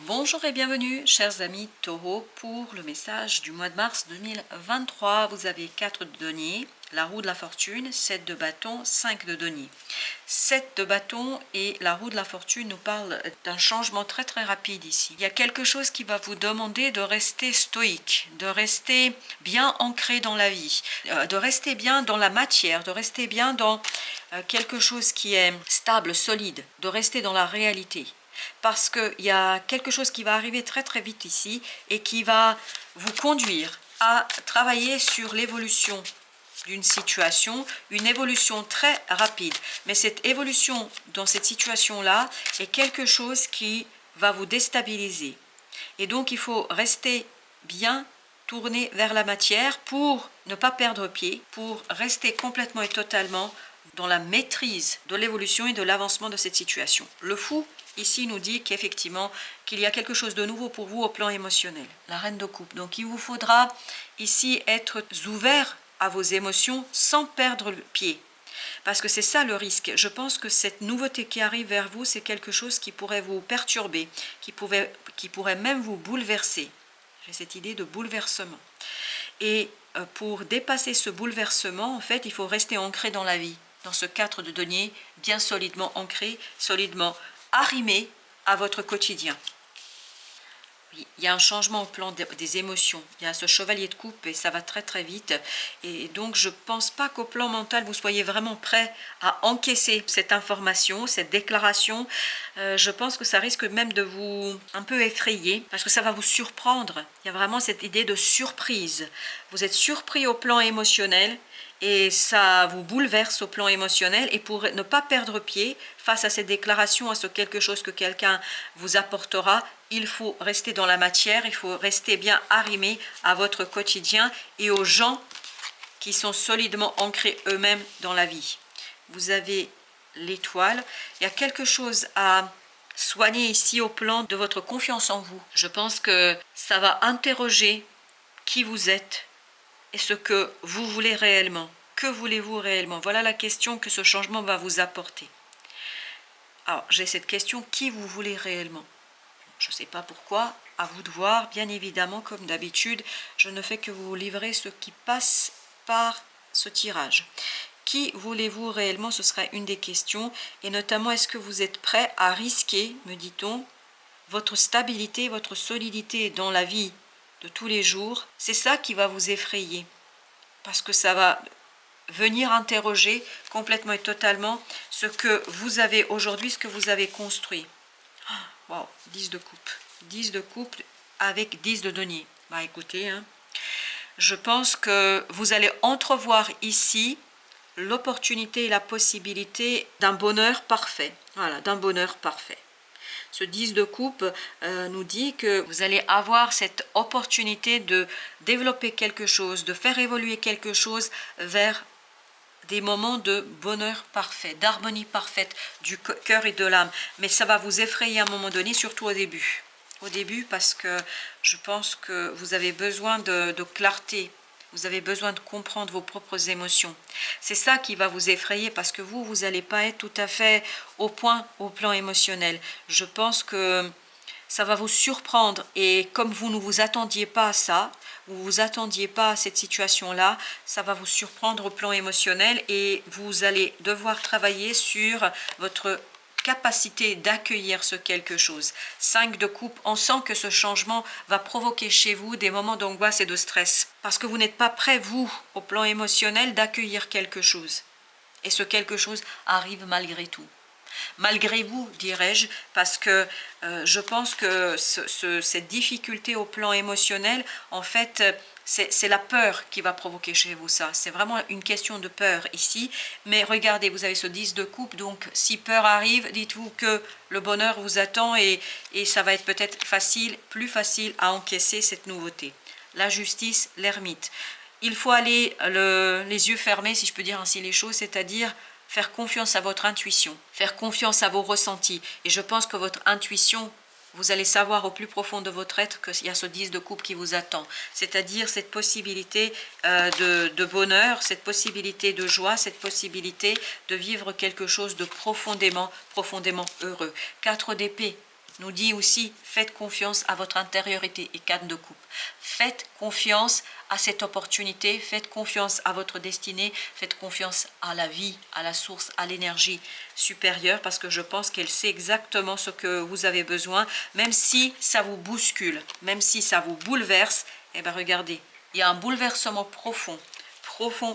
Bonjour et bienvenue chers amis Taureau pour le message du mois de mars 2023. Vous avez 4 de denier, la roue de la fortune, 7 de bâton, 5 de denier. 7 de bâton et la roue de la fortune nous parlent d'un changement très rapide ici. Il y a quelque chose qui va vous demander de rester stoïque, de rester bien ancré dans la vie, de rester bien dans la matière, de rester bien dans quelque chose qui est stable, solide, de rester dans la réalité. Parce qu'il y a quelque chose qui va arriver très vite ici et qui va vous conduire à travailler sur l'évolution d'une situation, une évolution très rapide. Mais cette évolution dans cette situation-là est quelque chose qui va vous déstabiliser. Et donc il faut rester bien tourné vers la matière pour ne pas perdre pied, pour rester complètement et totalement dans la maîtrise de l'évolution et de l'avancement de cette situation. Le fou ici nous dit qu'effectivement qu'il y a quelque chose de nouveau pour vous au plan émotionnel. La reine de coupe. Donc il vous faudra ici être ouvert à vos émotions sans perdre le pied. Parce que c'est ça le risque. Je pense que cette nouveauté qui arrive vers vous, c'est quelque chose qui pourrait vous perturber, qui pourrait même vous bouleverser. J'ai cette idée de bouleversement. Et pour dépasser ce bouleversement, en fait, il faut rester ancré dans la vie, dans ce 4 de denier, bien solidement ancré, solidement arrimé à votre quotidien. Oui, il y a un changement au plan des émotions. Il y a ce chevalier de coupe et ça va très vite. Et donc, je ne pense pas qu'au plan mental, vous soyez vraiment prêt à encaisser cette information, cette déclaration. Je pense que ça risque même de vous un peu effrayer parce que ça va vous surprendre. Il y a vraiment cette idée de surprise. Vous êtes surpris au plan émotionnel et ça vous bouleverse au plan émotionnel. Et pour ne pas perdre pied face à cette déclaration, à ce quelque chose que quelqu'un vous apportera, il faut rester dans la matière, il faut rester bien arrimé à votre quotidien et aux gens qui sont solidement ancrés eux-mêmes dans la vie. Vous avez l'étoile. Il y a quelque chose à soigner ici au plan de votre confiance en vous. Je pense que ça va interroger qui vous êtes et ce que vous voulez réellement. Que voulez-vous réellement? Voilà la question que ce changement va vous apporter. Alors, j'ai cette question, qui vous voulez réellement? Je ne sais pas pourquoi, à vous de voir, bien évidemment, comme d'habitude, je ne fais que vous livrer ce qui passe par ce tirage. Qui voulez-vous réellement? Ce sera une des questions, et notamment, est-ce que vous êtes prêt à risquer, me dit-on, votre stabilité, votre solidité dans la vie de tous les jours? C'est ça qui va vous effrayer, parce que ça va venir interroger complètement et totalement ce que vous avez aujourd'hui, ce que vous avez construit. Wow, 10 de coupe. 10 de coupe avec 10 de denier. Bah écoutez, je pense que vous allez entrevoir ici l'opportunité et la possibilité d'un bonheur parfait. Voilà, d'un bonheur parfait. Ce 10 de coupe nous dit que vous allez avoir cette opportunité de développer quelque chose, de faire évoluer quelque chose vers des moments de bonheur parfait, d'harmonie parfaite du cœur et de l'âme. Mais ça va vous effrayer à un moment donné, surtout au début. Au début, parce que je pense que vous avez besoin de clarté. Vous avez besoin de comprendre vos propres émotions. C'est ça qui va vous effrayer parce que vous n'allez pas être tout à fait au point au plan émotionnel. Je pense que ça va vous surprendre et comme vous ne vous attendiez pas à ça, vous ne vous attendiez pas à cette situation-là, ça va vous surprendre au plan émotionnel et vous allez devoir travailler sur votre capacité d'accueillir ce quelque chose. 5 de coupe, on sent que ce changement va provoquer chez vous des moments d'angoisse et de stress parce que vous n'êtes pas prêt, vous, au plan émotionnel, d'accueillir quelque chose. Et ce quelque chose arrive malgré tout. Malgré vous, dirais-je, parce que je pense que cette difficulté au plan émotionnel, en fait, c'est la peur qui va provoquer chez vous ça. C'est vraiment une question de peur ici. Mais regardez, vous avez ce 10 de coupe, donc si peur arrive, dites-vous que le bonheur vous attend et ça va être peut-être plus facile à encaisser cette nouveauté. La justice, l'ermite. Il faut aller les yeux fermés, si je peux dire ainsi les choses, c'est-à-dire faire confiance à votre intuition, faire confiance à vos ressentis. Et je pense que votre intuition, vous allez savoir au plus profond de votre être qu'il y a ce 10 de coupe qui vous attend. C'est-à-dire cette possibilité de bonheur, cette possibilité de joie, cette possibilité de vivre quelque chose de profondément heureux. 4 d'épée. nous dit aussi, faites confiance à votre intériorité et 4 de coupe. Faites confiance à cette opportunité, faites confiance à votre destinée, faites confiance à la vie, à la source, à l'énergie supérieure, parce que je pense qu'elle sait exactement ce que vous avez besoin, même si ça vous bouscule, même si ça vous bouleverse. Eh bien regardez, il y a un bouleversement profond,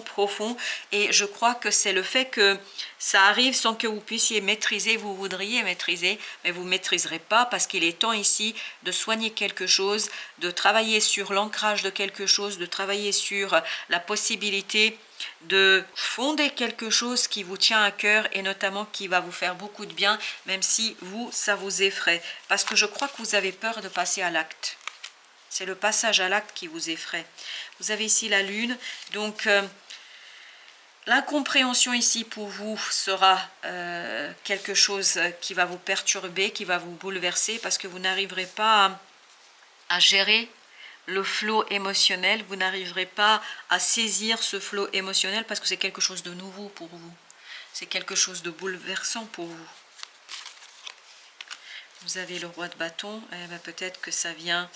profond, et je crois que c'est le fait que ça arrive sans que vous puissiez maîtriser. Vous voudriez maîtriser, mais vous ne maîtriserez pas, parce qu'il est temps ici de soigner quelque chose, de travailler sur l'ancrage de quelque chose, de travailler sur la possibilité de fonder quelque chose qui vous tient à cœur, et notamment qui va vous faire beaucoup de bien, même si vous, ça vous effraie, parce que je crois que vous avez peur de passer à l'acte. C'est le passage à l'acte qui vous effraie. Vous avez ici la lune, donc l'incompréhension ici pour vous sera quelque chose qui va vous perturber, qui va vous bouleverser, parce que vous n'arriverez pas à gérer le flot émotionnel, vous n'arriverez pas à saisir ce flot émotionnel, parce que c'est quelque chose de nouveau pour vous. C'est quelque chose de bouleversant pour vous. Vous avez le roi de bâton, peut-être que ça vient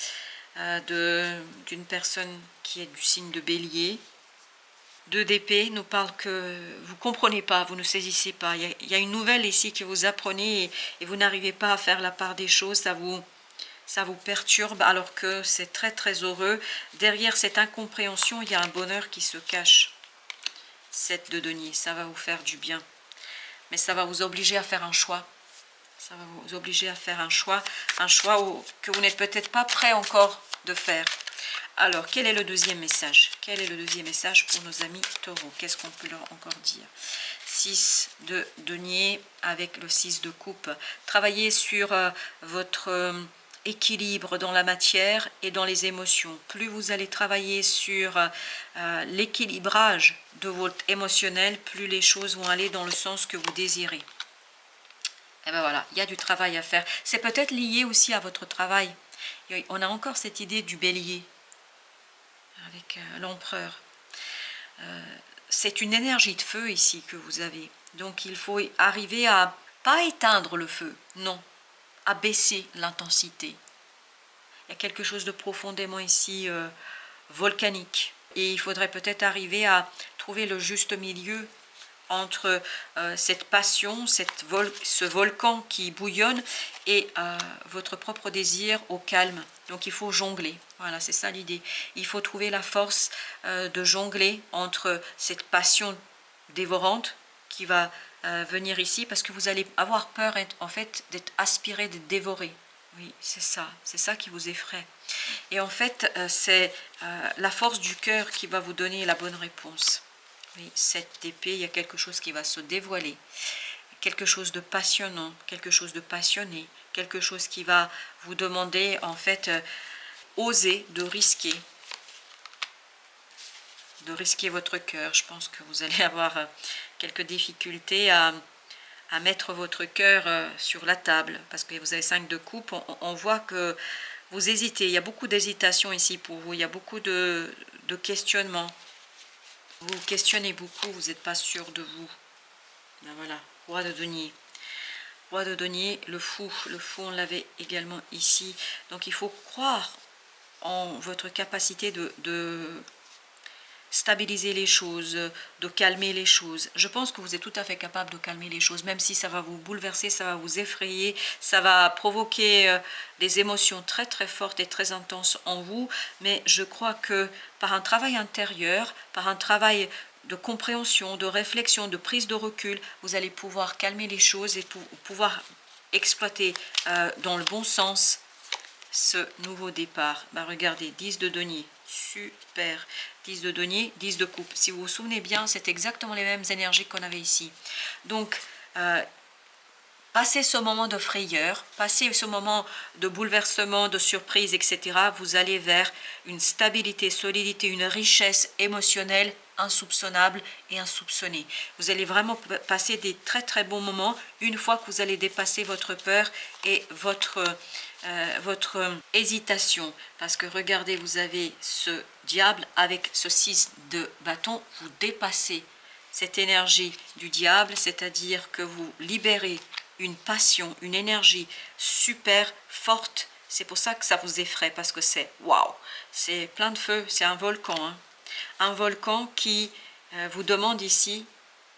d'une personne qui est du signe de bélier. 2 d'épée nous parle que vous ne comprenez pas, vous ne saisissez pas. Il y a une nouvelle ici que vous apprenez, et vous n'arrivez pas à faire la part des choses, ça vous perturbe, alors que c'est très très heureux. Derrière cette incompréhension, il y a un bonheur qui se cache. 7 de denier, ça va vous faire du bien. Mais ça va vous obliger à faire un choix. Ça va vous obliger à faire un choix que vous n'êtes peut-être pas prêt encore de faire. Alors, quel est le deuxième message? Quel est le deuxième message pour nos amis taureaux? Qu'est-ce qu'on peut leur encore dire? 6 de denier avec le 6 de coupe. Travaillez sur votre équilibre dans la matière et dans les émotions. Plus vous allez travailler sur l'équilibrage de votre émotionnel, plus les choses vont aller dans le sens que vous désirez. Et bien voilà, il y a du travail à faire. C'est peut-être lié aussi à votre travail. On a encore cette idée du bélier avec l'empereur. C'est une énergie de feu ici que vous avez. Donc il faut arriver à, pas éteindre le feu, non, à baisser l'intensité. Il y a quelque chose de profondément ici volcanique. Et il faudrait peut-être arriver à trouver le juste milieu entre cette passion, ce volcan qui bouillonne, et votre propre désir au calme. Donc il faut jongler, voilà, c'est ça l'idée. Il faut trouver la force de jongler entre cette passion dévorante qui va venir ici, parce que vous allez avoir peur en fait d'être aspiré, d'être dévoré. Oui, c'est ça qui vous effraie. Et en fait, c'est la force du cœur qui va vous donner la bonne réponse. Oui, 7 d'épée, il y a quelque chose qui va se dévoiler, quelque chose de passionnant, quelque chose de passionné, quelque chose qui va vous demander en fait oser, de risquer votre cœur. Je pense que vous allez avoir quelques difficultés à mettre votre cœur sur la table, parce que vous avez 5 de coupe, on voit que vous hésitez, il y a beaucoup d'hésitation ici pour vous, il y a beaucoup de questionnements. Vous questionnez beaucoup, vous n'êtes pas sûr de vous. Ben voilà, roi de denier. Roi de denier, le fou on l'avait également ici. Donc il faut croire en votre capacité de stabiliser les choses, de calmer les choses. Je pense que vous êtes tout à fait capable de calmer les choses, même si ça va vous bouleverser, ça va vous effrayer, ça va provoquer des émotions très très fortes et très intenses en vous. Mais je crois que par un travail intérieur, par un travail de compréhension, de réflexion, de prise de recul, vous allez pouvoir calmer les choses et pouvoir exploiter dans le bon sens ce nouveau départ. Bah regardez, 10 de denier, super. 10 de denier, 10 de coupe. Si vous vous souvenez bien, c'est exactement les mêmes énergies qu'on avait ici. Donc, passez ce moment de frayeur, passez ce moment de bouleversement, de surprise, etc. Vous allez vers une stabilité, solidité, une richesse émotionnelle insoupçonnable et insoupçonnée. Vous allez vraiment passer des très très bons moments une fois que vous allez dépasser votre peur et votre hésitation, parce que regardez, vous avez ce diable avec ce 6 de bâton, vous dépassez cette énergie du diable, c'est-à-dire que vous libérez une passion, une énergie super forte. C'est pour ça que ça vous effraie, parce que c'est waouh, c'est plein de feu, c'est un volcan, hein. Un volcan qui vous demande ici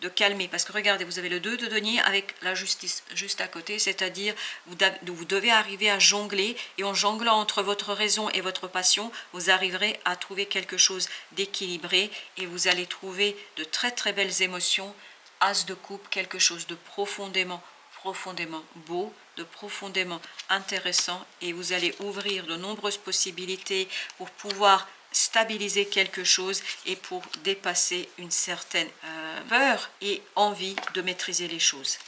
de calmer, parce que regardez, vous avez le 2 de denier avec la justice juste à côté, c'est-à-dire vous devez arriver à jongler, et en jonglant entre votre raison et votre passion, vous arriverez à trouver quelque chose d'équilibré, et vous allez trouver de très très belles émotions. As de coupe, quelque chose de profondément beau, de profondément intéressant, et vous allez ouvrir de nombreuses possibilités pour pouvoir stabiliser quelque chose et pour dépasser une certaine peur et envie de maîtriser les choses.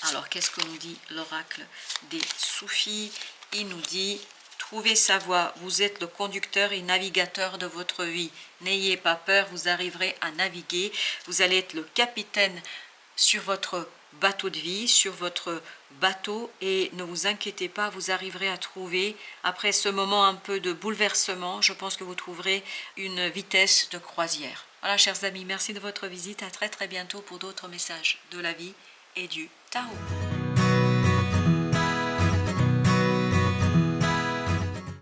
Alors, qu'est-ce que nous dit l'oracle des Soufis? Il nous dit: trouvez sa voie, vous êtes le conducteur et navigateur de votre vie. N'ayez pas peur, vous arriverez à naviguer. Vous allez être le capitaine sur votre bateau de vie, sur votre bateau, et ne vous inquiétez pas, vous arriverez à trouver, après ce moment un peu de bouleversement, je pense que vous trouverez une vitesse de croisière. Voilà, chers amis, merci de votre visite, à très très bientôt pour d'autres messages de la vie et du tarot.